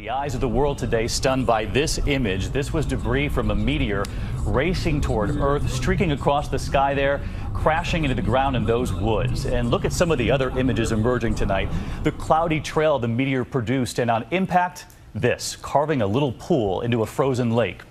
The eyes of the world today stunned by this image. This was debris from a meteor racing toward Earth, streaking across the sky there, crashing into the ground in those woods. And look at some of the other images emerging tonight. The cloudy trail the meteor produced, and on impact, this, carving a little pool into a frozen lake.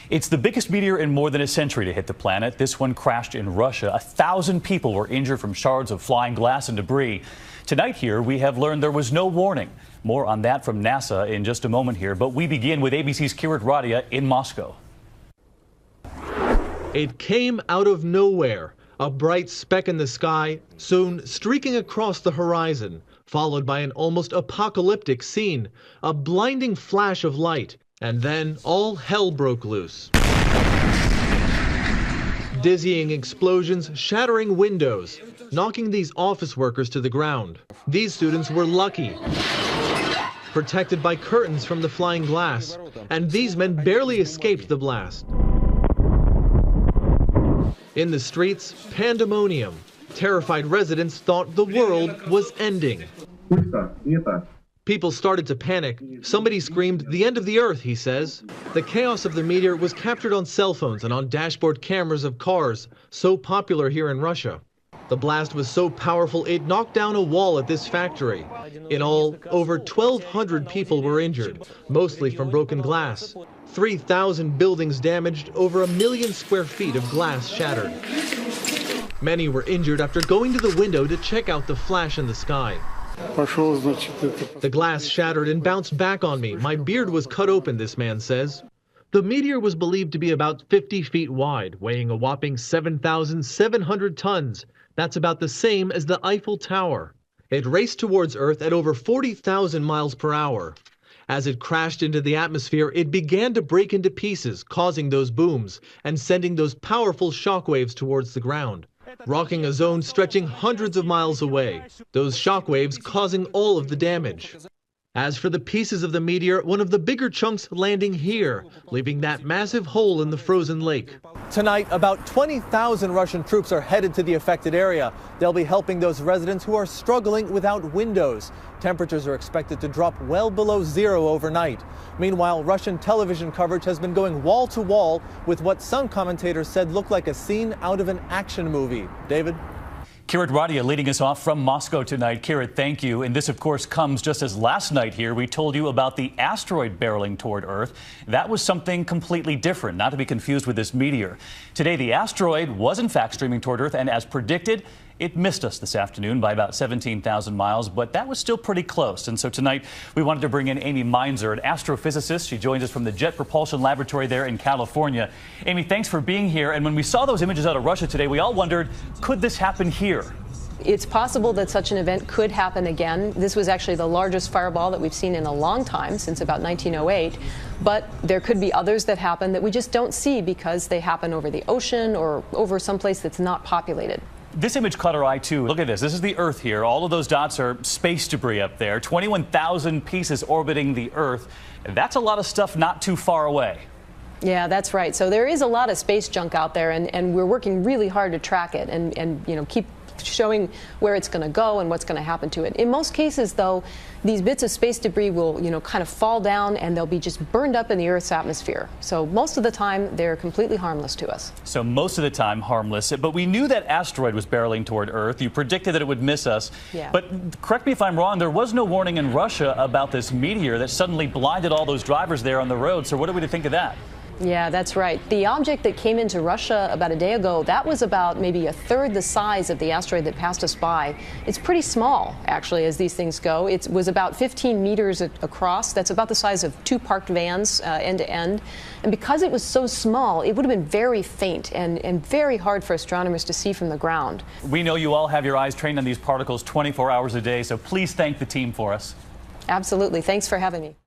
It's the biggest meteor in more than a century to hit the planet. This one crashed in Russia. 1,000 people were injured from shards of flying glass and debris. Tonight here, we have learned there was no warning. More on that from NASA in just a moment here, but we begin with ABC's Kirat Radia in Moscow. It came out of nowhere, a bright speck in the sky, soon streaking across the horizon, followed by an almost apocalyptic scene, a blinding flash of light, and then all hell broke loose. Dizzying explosions, shattering windows, knocking these office workers to the ground. These students were lucky, protected by curtains from the flying glass, and these men barely escaped the blast. In the streets, pandemonium. Terrified residents thought the world was ending. People started to panic. Somebody screamed, "The end of the earth," he says. The chaos of the meteor was captured on cell phones and on dashboard cameras of cars, so popular here in Russia. The blast was so powerful it knocked down a wall at this factory. In all, over 1,200 people were injured, mostly from broken glass. 3,000 buildings damaged, over 1 million square feet of glass shattered. Many were injured after going to the window to check out the flash in the sky. The glass shattered and bounced back on me. My beard was cut open, this man says. The meteor was believed to be about 50 feet wide, weighing a whopping 7,700 tons. That's about the same as the Eiffel Tower. It raced towards Earth at over 40,000 miles per hour. As it crashed into the atmosphere, it began to break into pieces, causing those booms and sending those powerful shockwaves towards the ground, rocking a zone stretching hundreds of miles away, those shockwaves causing all of the damage. As for the pieces of the meteor, one of the bigger chunks landing here, leaving that massive hole in the frozen lake. Tonight, about 20,000 Russian troops are headed to the affected area. They'll be helping those residents who are struggling without windows. Temperatures are expected to drop well below zero overnight. Meanwhile, Russian television coverage has been going wall to wall with what some commentators said looked like a scene out of an action movie. David? Kirat Radia leading us off from Moscow tonight. Kirat, thank you. And this, of course, comes just as last night here we told you about the asteroid barreling toward Earth. That was something completely different, not to be confused with this meteor. Today, the asteroid was, in fact, streaming toward Earth, and as predicted, it missed us this afternoon by about 17,000 miles, but that was still pretty close. And so tonight, we wanted to bring in Amy Meinzer, an astrophysicist. She joins us from the Jet Propulsion Laboratory there in California. Amy, thanks for being here. And when we saw those images out of Russia today, we all wondered, could this happen here? It's possible that such an event could happen again. This was actually the largest fireball that we've seen in a long time, since about 1908. But there could be others that happen that we just don't see because they happen over the ocean or over someplace that's not populated. This image caught our eye, too. Look at this. This is the Earth here. All of those dots are space debris up there. 21,000 pieces orbiting the Earth. That's a lot of stuff not too far away. Yeah, that's right. So there is a lot of space junk out there, and we're working really hard to track it and you know, keep showing where it's going to go and what's going to happen to it. In most cases, though, these bits of space debris will, you know, kind of fall down and they'll be just burned up in the Earth's atmosphere. So most of the time, they're completely harmless to us. So most of the time, harmless. But we knew that asteroid was barreling toward Earth. You predicted that it would miss us. Yeah. But correct me if I'm wrong, there was no warning in Russia about this meteor that suddenly blinded all those drivers there on the road. So what are we to think of that? Yeah, that's right. The object that came into Russia about a day ago, that was about maybe a third the size of the asteroid that passed us by. It's pretty small, actually, as these things go. It was about 15 meters across. That's about the size of 2 parked vans end to end. And because it was so small, it would have been very faint and very hard for astronomers to see from the ground. We know you all have your eyes trained on these particles 24 hours a day, so please thank the team for us. Absolutely. Thanks for having me.